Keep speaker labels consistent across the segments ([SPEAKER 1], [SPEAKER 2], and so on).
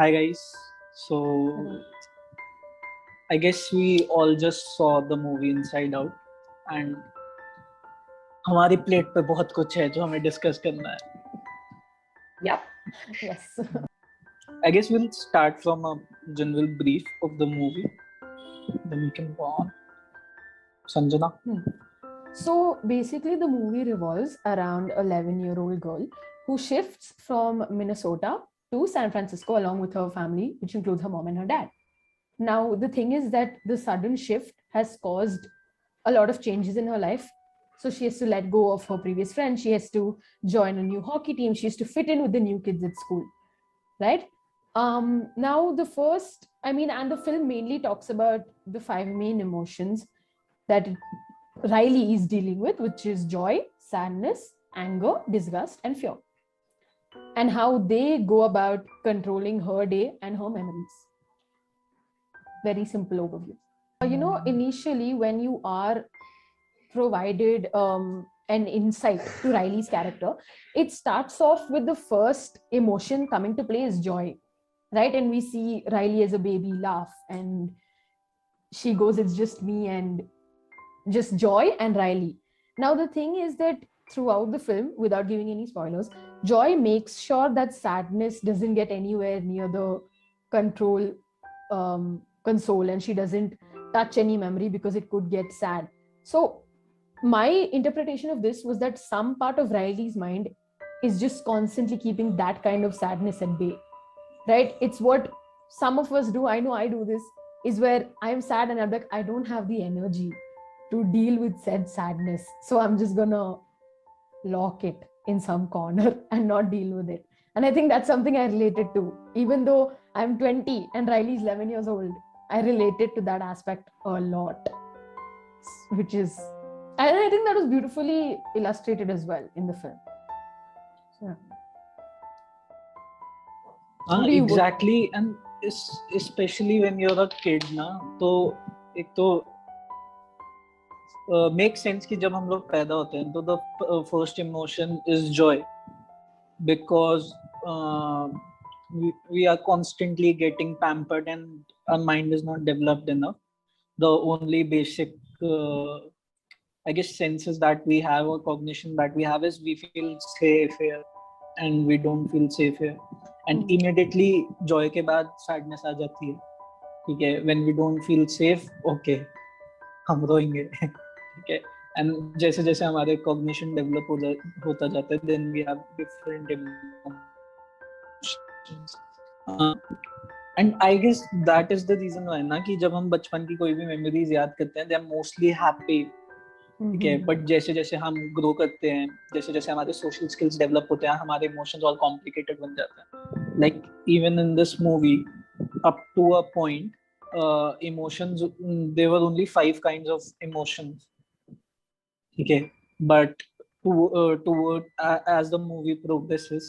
[SPEAKER 1] Hi guys. So I guess we all just saw the movie Inside Out and हमारी plate पे बहुत कुछ है जो हमें डिस्कस करना है.
[SPEAKER 2] Yeah.
[SPEAKER 3] Yes.
[SPEAKER 1] I guess we'll start from a general brief of the movie. Then we can go on. Sanjana.
[SPEAKER 3] So basically the movie revolves around an 11-year-old girl who shifts from Minnesota to San Francisco along with her family, which includes her mom and her dad. Now, the thing is that the sudden shift has caused a lot of changes in her life. So she has to let go of her previous friends. She has to join a new hockey team. She has to fit in with the new kids at school, right? Now the film mainly talks about the 5 main emotions that Riley is dealing with, which is joy, sadness, anger, disgust, and fear, and how they go about controlling her day and her memories. Very simple overview. Initially when you are provided an insight to Riley's character, it starts off with the first emotion coming to play is joy, right? And we see Riley as a baby laugh, and she goes, "It's just me," and just joy and Riley. Now the thing is that throughout the film, without giving any spoilers, Joy makes sure that sadness doesn't get anywhere near the control console, and she doesn't touch any memory because it could get sad. So my interpretation of this was that some part of Riley's mind is just constantly keeping that kind of sadness at bay, right? It's what some of us do. I know I do this, is where I'm sad and I'm like, I don't have the energy to deal with said sadness, so I'm just gonna lock it in some corner and not deal with it. And I think that's something I related to. Even though I'm 20 and Riley's 11 years old, I related to that aspect a lot, and I think that was beautifully illustrated as well in the film. So,
[SPEAKER 1] Exactly. And especially when you're a kid ना, तो एक तो makes sense कि जब हम लोग पैदा होते हैं तो the first emotion is joy, because we are constantly getting pampered and our mind is not developed enough. The only basic I guess senses that we have or cognition that we have is we feel safe here and we don't feel safe here, and immediately joy के बाद sadness आ जाती है. ठीक है, when we don't feel safe, okay, हम रोएंगे. ठीक है, and जैसे जैसे हमारे cognition develop होता जाता है, then we have different emotions. And I guess that is the reason why ना कि जब हम बचपन की कोई भी memories याद करते हैं, they are mostly happy. ठीक है, बट जैसे जैसे हम ग्रो करते हैं, जैसे जैसे हमारे सोशल स्किल्स डेवलप होते हैं, हमारे इमोशंस और कॉम्प्लिकेटेड बन जाते हैं. Like even in this movie up to a point emotions, there were only 5 kinds of emotions. ठीक है, but as the movie progresses,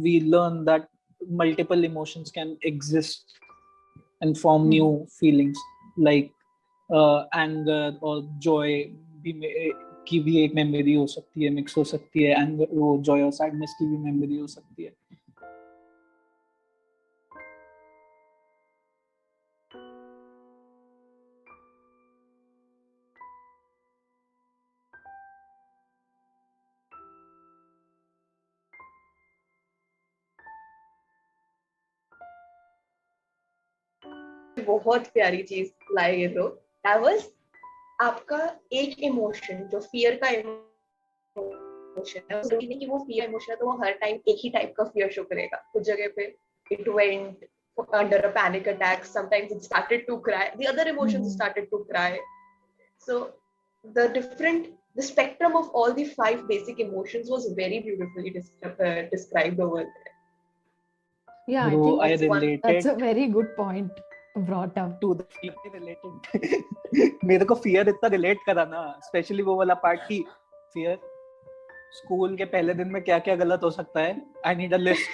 [SPEAKER 1] we learn that multiple emotions can exist and form new feelings, like anger और Joy की भी एक memory हो सकती है, mix हो सकती है. एंगर, वो जॉय और सैडनेस की भी मेमोरी हो सकती है.
[SPEAKER 2] बहुत प्यारी चीज लाए ये लोग. That was आपका एक इमोशन जो फियर का इमोशन है, जरूरी नहीं कि वो फियर इमोशन है तो वो हर टाइम एक ही टाइप का फियर शो करेगा. कुछ जगह पे it went under a panic attack, sometimes it started to cry, the other emotions started to cry. So the spectrum of all the 5 basic emotions was very beautifully described over there.
[SPEAKER 3] Yeah,
[SPEAKER 1] Bro,
[SPEAKER 3] I think that's a very good point brought up.
[SPEAKER 1] To the fear related. मेरे को fear इतना relate करा ना, especially वो वाला part की fear. School के पहले दिन में क्या क्या गलत हो सकता है, I need a list.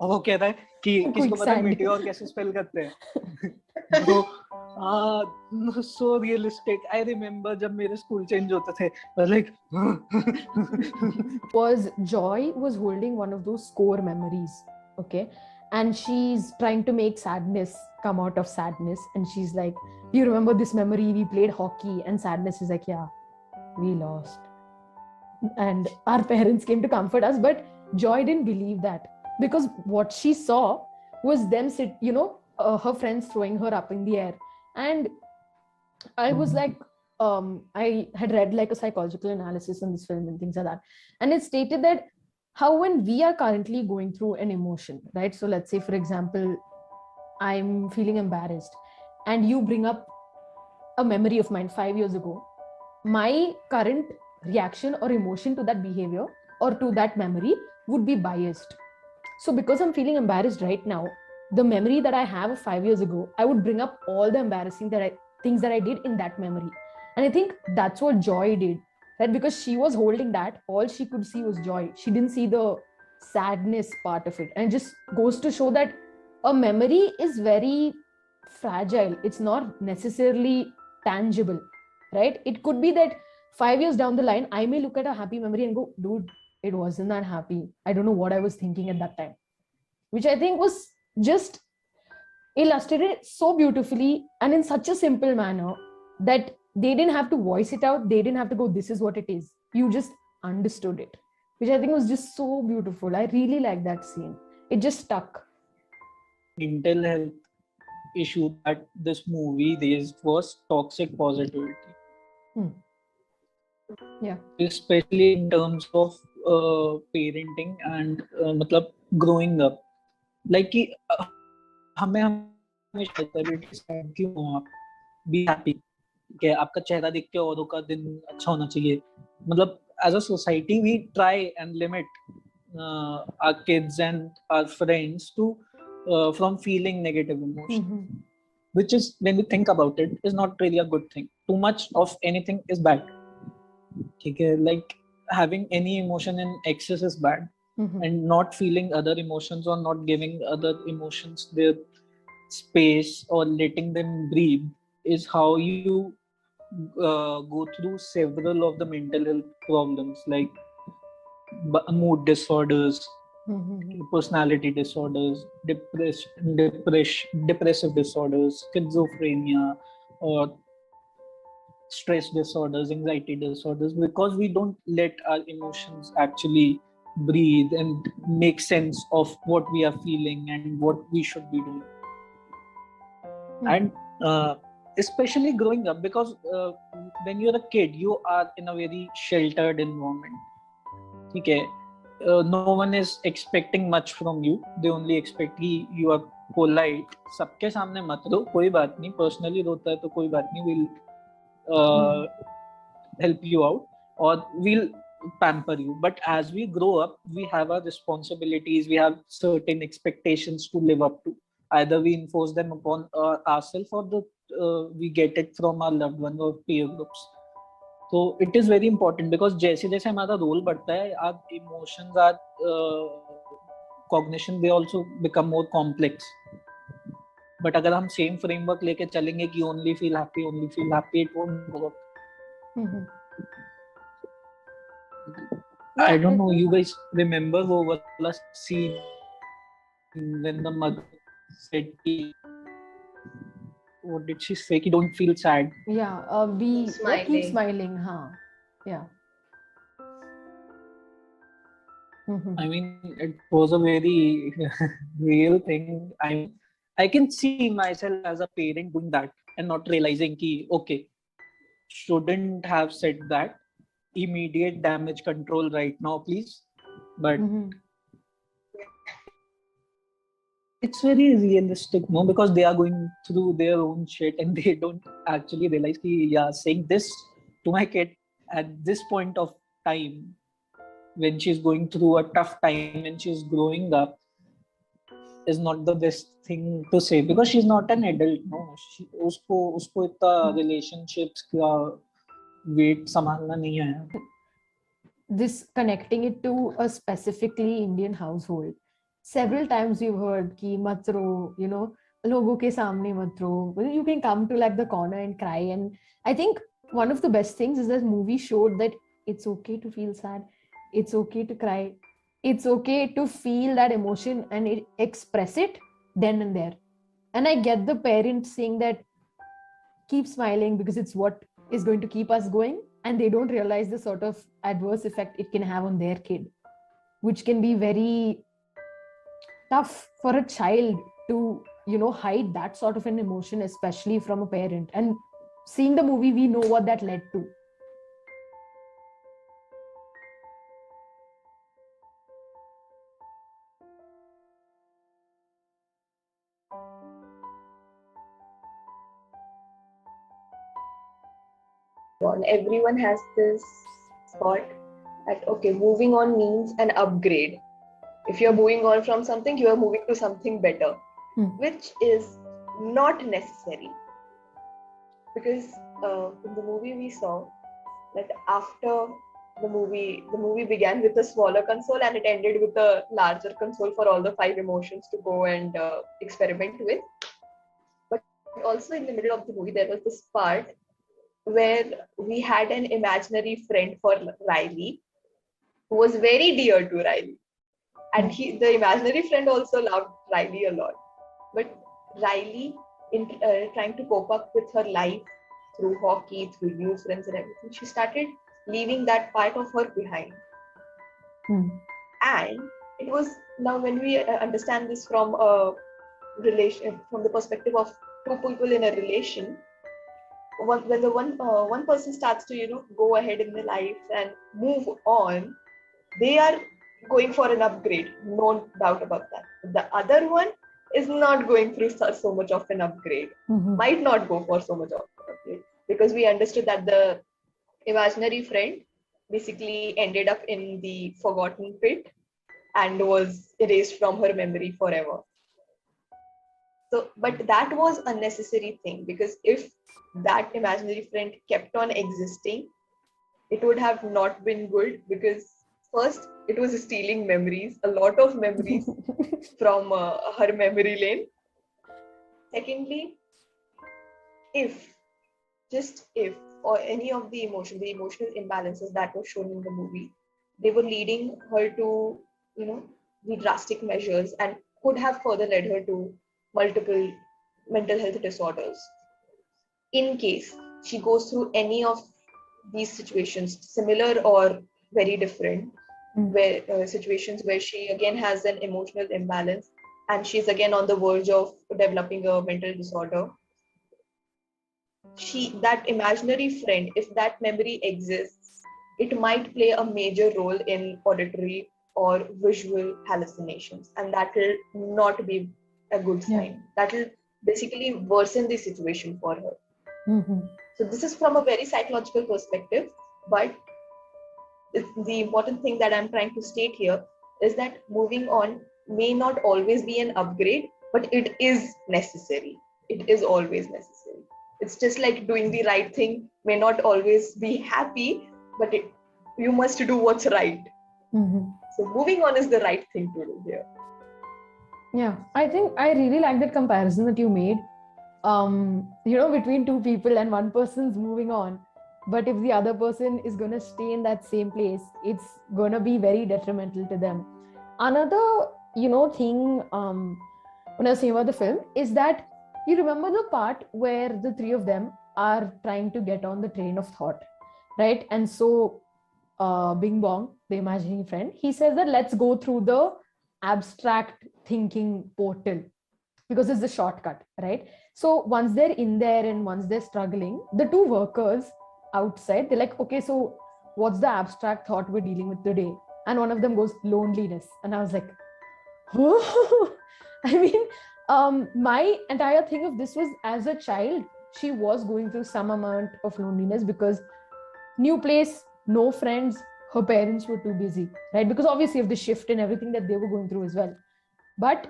[SPEAKER 1] और वो कहता है कि किसको पता है मीटियोर कैसे स्पेल करते हैं. No, so realistic. I remember जब मेरे school change होते थे, I was like,
[SPEAKER 3] was Joy was holding one of those core memories, okay, and she's trying to make sadness come out of sadness, and she's like, you remember this memory, we played hockey, and sadness is like, yeah, we lost, and our parents came to comfort us, but Joy didn't believe that, because what she saw was them her friends throwing her up in the air. And I was like, I had read like a psychological analysis on this film and things like that. And it stated that how when we are currently going through an emotion, right? So let's say, for example, I'm feeling embarrassed and you bring up a memory of mine 5 years ago, my current reaction or emotion to that behavior or to that memory would be biased. So because I'm feeling embarrassed right now, the memory that I have of 5 years ago, I would bring up all the embarrassing things that I did in that memory. And I think that's what Joy did, right? Because she was holding that, all she could see was joy. She didn't see the sadness part of it. And it just goes to show that a memory is very fragile. It's not necessarily tangible, right? It could be that 5 years down the line, I may look at a happy memory and go, dude, it wasn't that happy. I don't know what I was thinking at that time, which I think was just illustrated so beautifully and in such a simple manner that they didn't have to voice it out. They didn't have to go, this is what it is. You just understood it, which I think was just so beautiful. I really like that scene. It just stuck.
[SPEAKER 1] mental health issue that this movie raised was toxic positivity.
[SPEAKER 3] Yeah.
[SPEAKER 1] Especially in terms of parenting and मतलब growing up. Like कि हमें हमेशा कहता है बेटी sad क्यों हो आप? Be happy. कि आपका चेहरा देख के औरों का दिन अच्छा होना चाहिए. मतलब as a society we try and limit our kids and our friends to from feeling negative emotions, which is, when we think about it, is not really a good thing. Too much of anything is bad. Okay, like having any emotion in excess is bad, and not feeling other emotions or not giving other emotions their space or letting them breathe is how you go through several of the mental health problems like mood disorders, personality disorders, depressive disorders, schizophrenia, or stress disorders, anxiety disorders, because we don't let our emotions actually breathe and make sense of what we are feeling and what we should be doing. And especially growing up, because when you're a kid, you are in a very sheltered environment. Okay, no one is expecting much from you. They only expect कि you are polite. सबके सामने मत रो, कोई बात नहीं. Personally रोता है तो कोई बात नहीं. We'll help you out, or we'll pamper you. But as we grow up, we have our responsibilities. We have certain expectations to live up to. Either we enforce them upon ourselves, or we get it from our loved ones or peer groups. So it is very important, because जैसे जैसे हमारा role बढ़ता है, our emotions, our cognition, they also become more complex. But अगर हम same framework लेके चलेंगे कि only feel happy, it won't work. I don't know, you guys remember वो वाला scene when the mother said कि, what did she say? कि don't feel sad.
[SPEAKER 3] Yeah, keep smiling, huh? Yeah.
[SPEAKER 1] I mean, it was a very real thing. I can see myself as a parent doing that and not realizing कि, okay, shouldn't have said that. Immediate damage control right now, please. But it's very realistic, no, because they are going through their own shit and they don't actually realize कि, yeah, saying this to my kid at this point of time, when she's going through a tough time and she's growing up, is not the best thing to say, because she's not an adult, no. उसको इतना relationships का weight संभालना नहीं है.
[SPEAKER 3] This connecting it to a specifically Indian household. Several times we've heard ki mat ro, logo ke samne mat ro. You can come to like the corner and cry. And I think one of the best things is that movie showed that it's okay to feel sad, it's okay to cry, it's okay to feel that emotion and express it then and there. And I get the parents saying that keep smiling because it's what is going to keep us going, and they don't realize the sort of adverse effect it can have on their kid, which can be very tough for a child to hide that sort of an emotion, especially from a parent. And seeing the movie, we know what that led to.
[SPEAKER 2] Everyone has this thought that, okay, moving on means an upgrade. If you're moving on from something, you are moving to something better, which is not necessary. Because in the movie we saw that after the movie began with a smaller console and it ended with a larger console for all the 5 emotions to go and experiment with. But also in the middle of the movie, there was this part where we had an imaginary friend for Riley who was very dear to Riley. And the imaginary friend also loved Riley a lot. But Riley, in trying to cope up with her life through hockey, through new friends and everything, she started leaving that part of her behind. And it was, now when we understand this from a relation, from the perspective of two people in a relation, when the one person starts to go ahead in their life and move on, they are going for an upgrade, no doubt about that. The other one is not going through so much of an upgrade, might not go for so much of an upgrade, because we understood that the imaginary friend basically ended up in the forgotten pit and was erased from her memory forever. So, but that was a necessary thing, because if that imaginary friend kept on existing, it would have not been good, because first, it was stealing memories, a lot of memories from her memory lane. Secondly, if, or any of the emotional imbalances that were shown in the movie, they were leading her to, the drastic measures and could have further led her to multiple mental health disorders. In case she goes through any of these situations, similar or very different, where situations where she again has an emotional imbalance and she's again on the verge of developing a mental disorder, that imaginary friend, if that memory exists, it might play a major role in auditory or visual hallucinations, and that will not be a good sign. That will basically worsen the situation for her. So this is from a very psychological perspective, but the important thing that I'm trying to state here is that moving on may not always be an upgrade, but it is necessary. It is always necessary. It's just like doing the right thing may not always be happy, but you must do what's right. So moving on is the right thing to do here.
[SPEAKER 3] Yeah, I think I really like that comparison that you made. Between two people and one person's moving on, but if the other person is going to stay in that same place, it's going to be very detrimental to them. Another thing when I was saying about the film is that you remember the part where the three of them are trying to get on the train of thought, right? And so Bing Bong, the imaginary friend, he says that let's go through the abstract thinking portal because it's the shortcut, right? So once they're in there and once they're struggling, the two workers outside, they're like, okay, so what's the abstract thought we're dealing with today? And one of them goes, loneliness. And I was like, oh. I mean, my entire thing of this was, as a child, she was going through some amount of loneliness because new place, no friends, her parents were too busy, right? Because obviously of the shift and everything that they were going through as well. But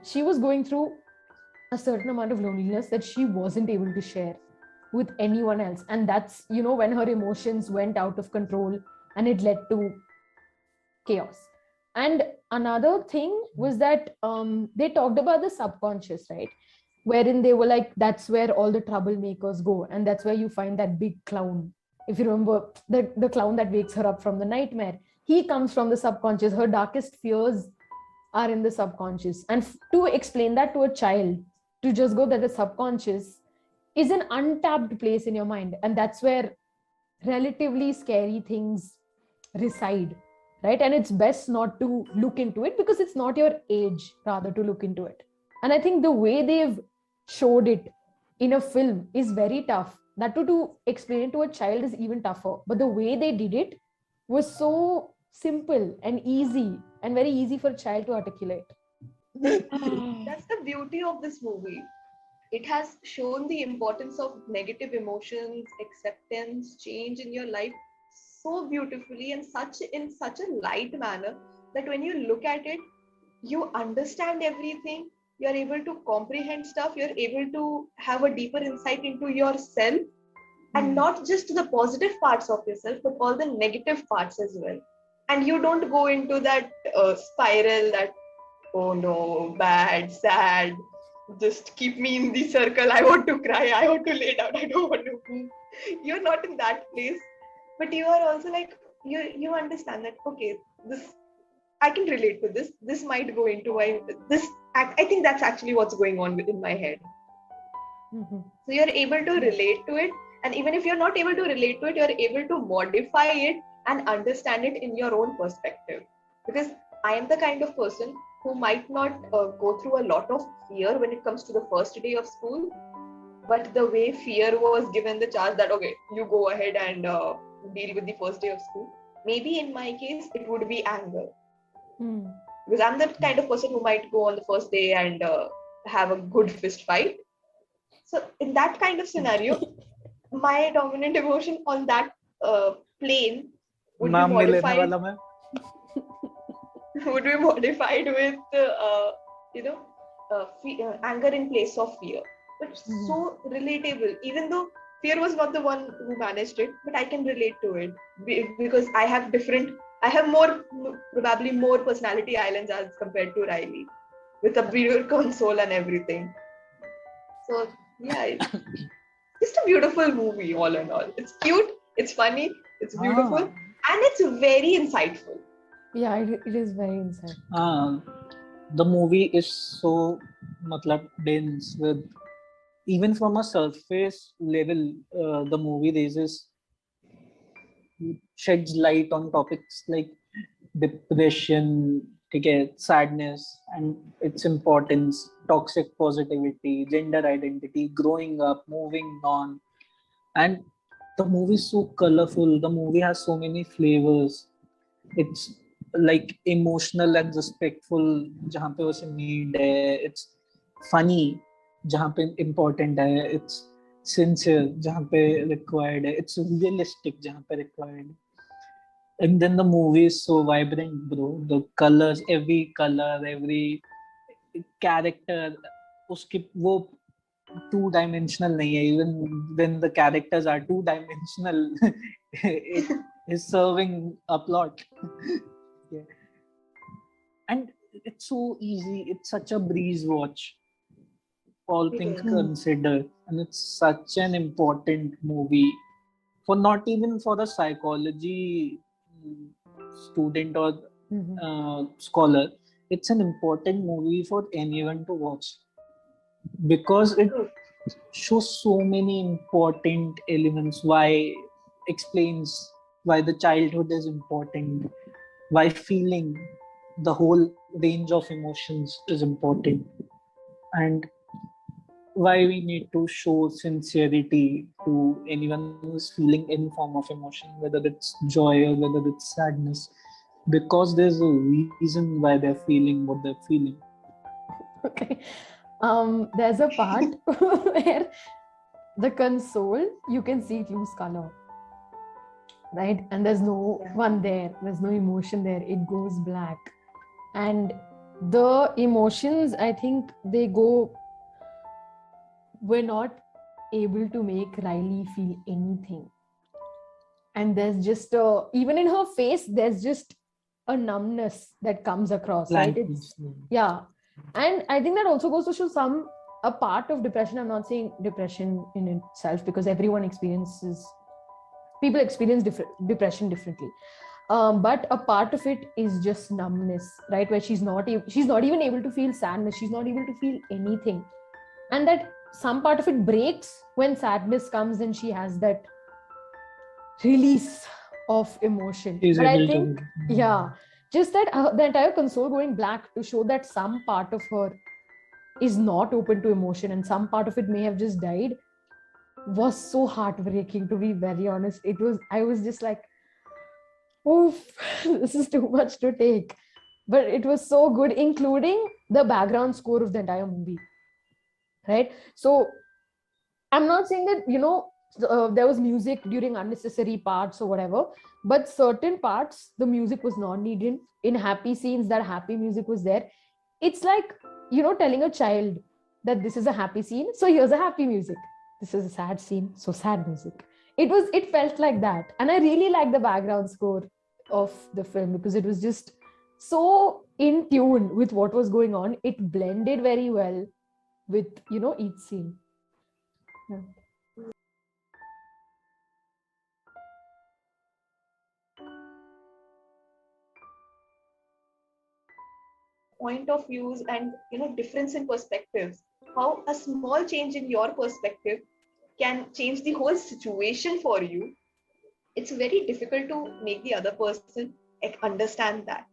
[SPEAKER 3] she was going through a certain amount of loneliness that she wasn't able to share with anyone else. And that's, when her emotions went out of control and it led to chaos. And another thing was that they talked about the subconscious, right? wherein they were like, that's where all the troublemakers go, and that's where you find that big clown. If you remember, the clown that wakes her up from the nightmare, he comes from the subconscious. Her darkest fears are in the subconscious. And to explain that to a child, to just go that the subconscious is an untapped place in your mind, and that's where relatively scary things reside, right? And it's best not to look into it because it's not your age rather to look into it. And I think the way they've showed it in a film is very tough. That to explain it to a child is even tougher, but the way they did it was so simple and easy, and very easy for a child to articulate.
[SPEAKER 2] That's the beauty of this movie. It has shown the importance of negative emotions, acceptance, change in your life so beautifully and in such a light manner that when you look at it, you understand everything. You're able to comprehend stuff. You're able to have a deeper insight into yourself, and not just the positive parts of yourself, but all the negative parts as well. And you don't go into that spiral that, oh no, bad, sad, just keep me in the circle. I want to cry. I want to lay down. I don't want to move. You're not in that place, but you are also like, you understand that, okay, this, I can relate to this. This might go into this. I think that's actually what's going on within my head. So you're able to relate to it. And even if you're not able to relate to it, you're able to modify it and understand it in your own perspective. Because I am the kind of person who might not go through a lot of fear when it comes to the first day of school. But the way fear was given the charge that, okay, you go ahead and deal with the first day of school. Maybe in my case, it would be anger. Because I'm the kind of person who might go on the first day and have a good fist fight. So in that kind of scenario, my dominant emotion on that plane would be modified. Would be modified with anger in place of fear. But so relatable, even though fear was not the one who managed it, but I can relate to it because I have probably more personality islands as compared to Riley, with a bigger console and everything. So yeah, it's just a beautiful movie all in all. It's cute, it's funny, it's beautiful, and it's very insightful.
[SPEAKER 3] Yeah, it is very insightful.
[SPEAKER 1] The movie is so dense with, even from a surface level, the movie sheds light on topics like depression, sadness and its importance, toxic positivity, gender identity, growing up, moving on. And the movie is so colorful. The movie has so many flavors. It's like emotional and respectful, जहाँ पे उसे need है. It's funny, जहाँ पे important है. It's sincere, जहाँ पे required है. It's realistic, जहाँ पे required है. And then the movie is so vibrant, bro. The colors, every color, every character, उसकी वो two-dimensional नहीं है. Even when the characters are two-dimensional, it is serving a plot. Yeah. And it's so easy. It's such a breeze watch, all things considered. And it's such an important movie for not even for a psychology student or scholar. It's an important movie for anyone to watch because it shows so many important elements. Why explains why the childhood is important, why feeling the whole range of emotions is important, and why we need to show sincerity to anyone who is feeling any form of emotion, whether it's joy or whether it's sadness, because there's a reason why they're feeling what they're feeling.
[SPEAKER 3] Okay. There's a part where the console, you can see it lose color, right? And there's no one there. There's no emotion there. It goes black. And the emotions, I think we're not able to make Riley feel anything. And there's just even in her face, there's just a numbness that comes across, right? And I think that also goes to show some a part of depression, I'm not saying depression in itself, because people experience depression differently. But a part of it is just numbness, right? Where she's not even able to feel sadness. She's not able to feel anything. And that some part of it breaks when sadness comes and she has that release of emotion. But I think, just that the entire console going black to show that some part of her is not open to emotion and some part of it may have just died was so heartbreaking, to be very honest. I was just like, oof, this is too much to take. But it was so good, including the background score of the entire movie, right? So I'm not saying that, there was music during unnecessary parts or whatever, but certain parts, the music was not needed. In happy scenes, that happy music was there. It's like, telling a child that this is a happy scene, so here's a happy music. This is a sad scene, so sad music. It felt like that. And I really like the background score of the film because it was just so in tune with what was going on. It blended very well with, each scene. Yeah.
[SPEAKER 2] Point of views and difference in perspectives, how a small change in your perspective can change the whole situation for you. It's very difficult to make the other person understand that,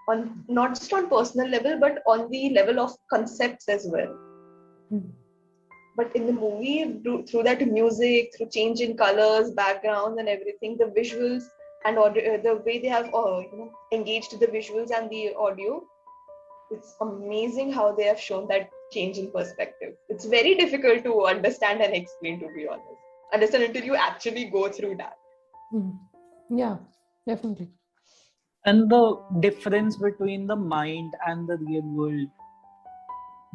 [SPEAKER 2] on not just on personal level but on the level of concepts as well. But in the movie, through that music, through change in colors, backgrounds and everything, the visuals and audio, the way they have engaged the visuals and the audio, it's amazing how they have shown that change in perspective. It's very difficult to understand and explain, to be honest. Understand until you actually go through that.
[SPEAKER 3] Yeah, definitely.
[SPEAKER 1] And the difference between the mind and the real world,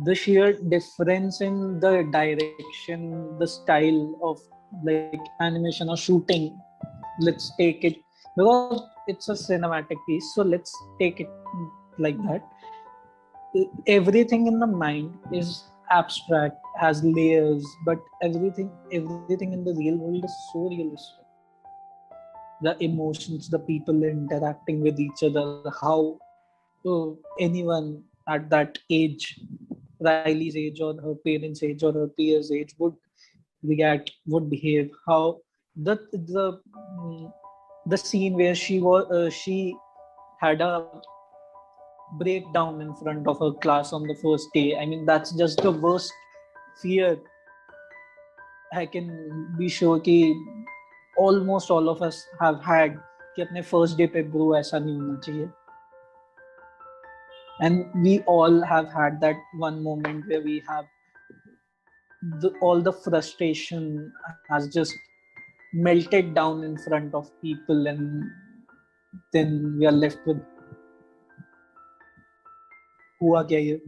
[SPEAKER 1] the sheer difference in the direction, the style of like animation or shooting, let's take it, because it's a cinematic piece, so let's take it like that. Everything in the mind is abstract, has layers, but everything in the real world is so realistic. The emotions, the people interacting with each other, how anyone at that age, Riley's age or her parents' age or her peers' age, would react, would behave. How the scene where she had a breakdown in front of her class on the first day. I mean, that's just the worst fear. I can be sure कि almost all of us have had कि अपने first day पे bro ऐसा नहीं होना चाहिए. And we all have had that one moment where we have all the frustration has just melted down in front of people, and then we are left with हुआ क्या ये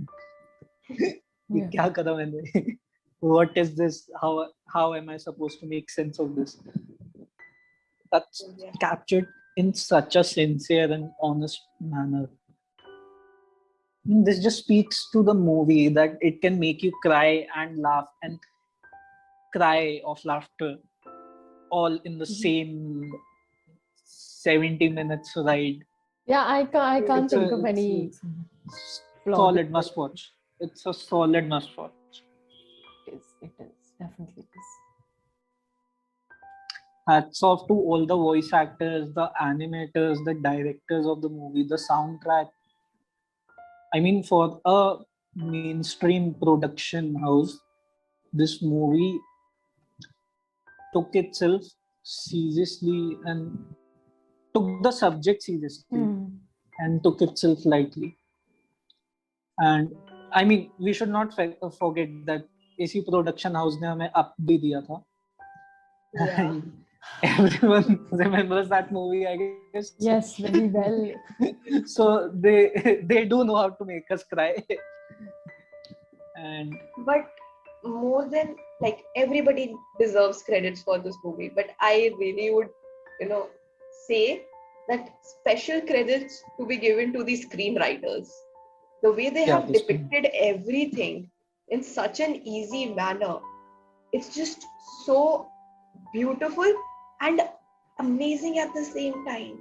[SPEAKER 1] ये क्या करा मैंने what is this, how am I supposed to make sense of this? That's captured in such a sincere and honest manner. This just speaks to the movie that it can make you cry and laugh and cry of laughter all in the same 70 minutes ride.
[SPEAKER 3] Yeah, I can't think of any
[SPEAKER 1] solid must watch. It's a solid must watch.
[SPEAKER 3] It is definitely is.
[SPEAKER 1] Hats off to all the voice actors, the animators, the directors of the movie, the soundtrack. I mean, for a mainstream production house, this movie took itself seriously and took the subject seriously and took itself lightly. And I mean, we should not forget that AC production house ne hame up bhi diya tha.
[SPEAKER 2] Yeah.
[SPEAKER 1] Everyone remembers that movie, I guess.
[SPEAKER 3] Yes, very well.
[SPEAKER 1] So they do know how to make us cry. And
[SPEAKER 2] but more than like, everybody deserves credits for this movie, but I really would say that special credits to be given to the screenwriters. The way they have depicted everything, in such an easy manner. It's just so beautiful and amazing at the same time.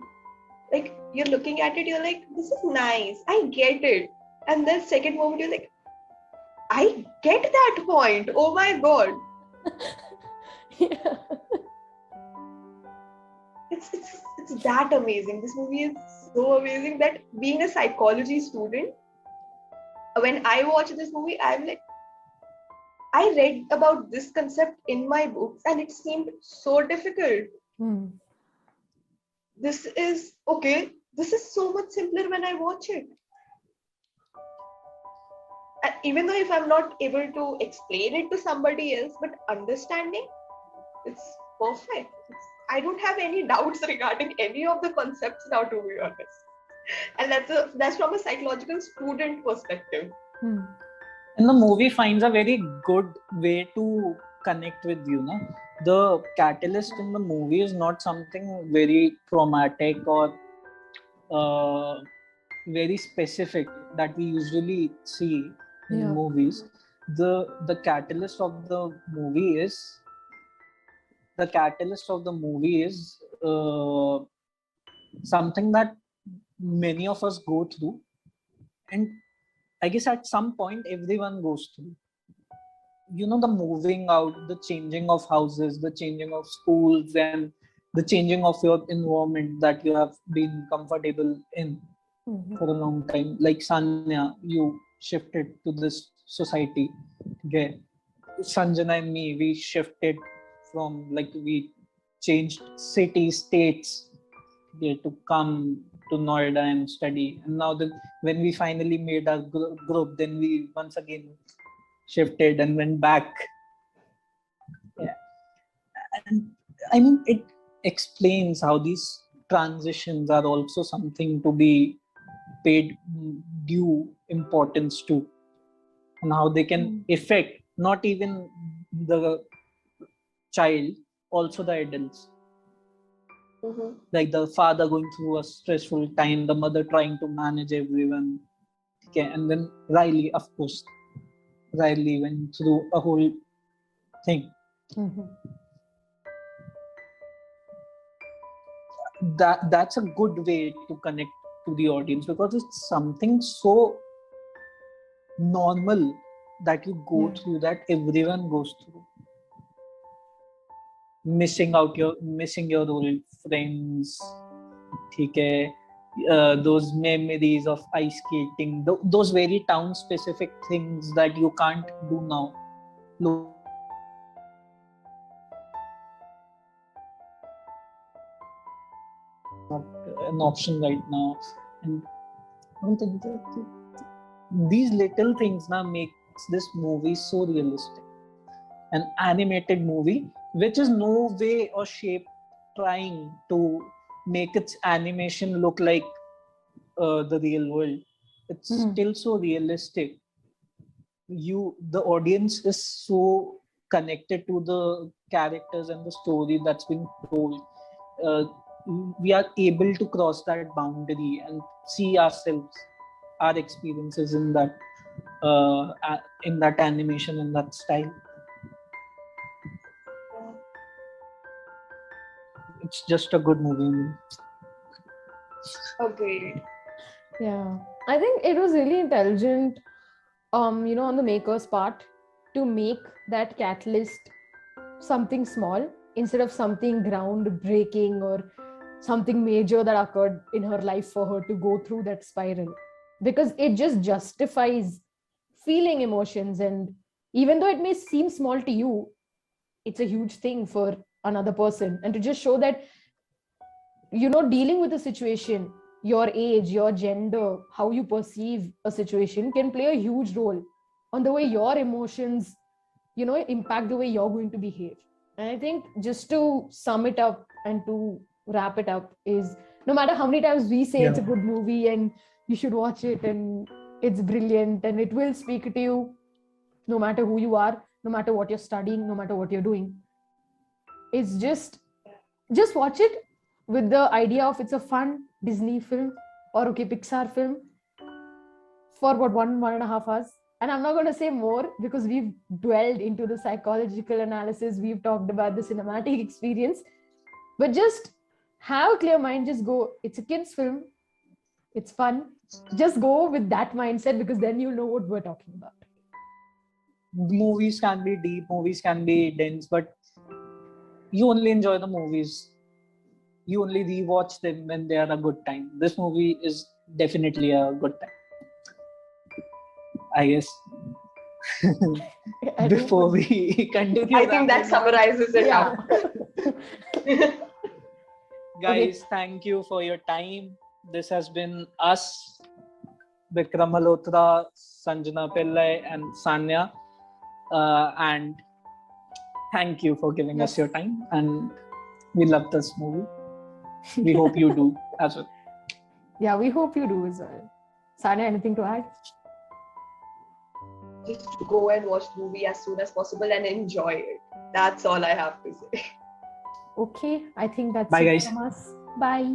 [SPEAKER 2] Like, you're looking at it, you're like, this is nice, I get it. And then second moment, you're like, I get that point. Oh my god.
[SPEAKER 3] Yeah.
[SPEAKER 2] It's that amazing. This movie is so amazing that being a psychology student, when I watch this movie, I'm like, I read about this concept in my books and it seemed so difficult. This is okay. This is so much simpler when I watch it. And even though if I'm not able to explain it to somebody else, but understanding, it's perfect. I don't have any doubts regarding any of the concepts now, to be honest. And that's from a psychological student perspective.
[SPEAKER 1] And the movie finds a very good way to connect with you. No? The catalyst in the movie is not something very traumatic or very specific that we usually see in movies. The catalyst of the movie is something that many of us go through, and I guess at some point everyone goes through. You know, the moving out, the changing of houses, the changing of schools, and the changing of your environment that you have been comfortable in for a long time. Like Sanya, you shifted to this society. Okay. Sanjana and me, we shifted from, like, we changed cities, states, to come to Noida and study. And now when we finally made our group, then we once again shifted and went back. Yeah. And I mean, it explains how these transitions are also something to be paid due importance to, and how they can affect not even the child, also the adults. Like the father going through a stressful time, the mother trying to manage everyone. Okay, and then Riley, of course, Riley went through a whole thing. That's a good way to connect to the audience, because it's something so normal that you go through, that everyone goes through. Missing your old friends, okay, those memories of ice skating, those very town specific things that you can't do now. Not an option right now, and I don't think these little things now makes this movie so realistic. An animated movie which is no way or shape trying to make its animation look like the real world. It's still so realistic. The audience is so connected to the characters and the story that's been told. We are able to cross that boundary and see ourselves, our experiences in that animation, in that style. It's just a good movie.
[SPEAKER 2] Agreed.
[SPEAKER 3] Yeah, I think it was really intelligent, on the maker's part, to make that catalyst something small instead of something groundbreaking or something major that occurred in her life for her to go through that spiral, because it just justifies feeling emotions. And even though it may seem small to you, it's a huge thing for another person. And to just show that, dealing with a situation, your age, your gender, how you perceive a situation can play a huge role on the way your emotions, impact the way you're going to behave. And I think, just to sum it up and to wrap it up, is no matter how many times we say it's a good movie and you should watch it and it's brilliant and it will speak to you, no matter who you are, no matter what you're studying, no matter what you're doing, it's just watch it with the idea of it's a fun Disney film or Pixar film for what, 1.5 hours, And I'm not going to say more because we've dwelled into the psychological analysis. We've talked about the cinematic experience. But just have a clear mind. Just go. It's a kid's film. It's fun. Just go with that mindset because then you'll know what we're talking about.
[SPEAKER 1] Movies can be deep, movies can be dense, but you only enjoy the movies. You only rewatch them when they are a good time. This movie is definitely a good time, I guess. Before we continue,
[SPEAKER 2] I think that summarizes it
[SPEAKER 3] Yeah.
[SPEAKER 2] up.
[SPEAKER 1] Guys, thank you for your time. This has been us, Vikram Malhotra, Sanjana Pillai, and Sanya. And thank you for giving us your time. And we love this movie. We hope you do as well.
[SPEAKER 3] Yeah, we hope you do as well. Sanya, anything to add?
[SPEAKER 2] Just go and watch the movie as soon as possible and enjoy it. That's all I have to say.
[SPEAKER 3] Okay, I think that's
[SPEAKER 1] Bye,
[SPEAKER 3] it
[SPEAKER 1] guys.
[SPEAKER 3] from us. Bye.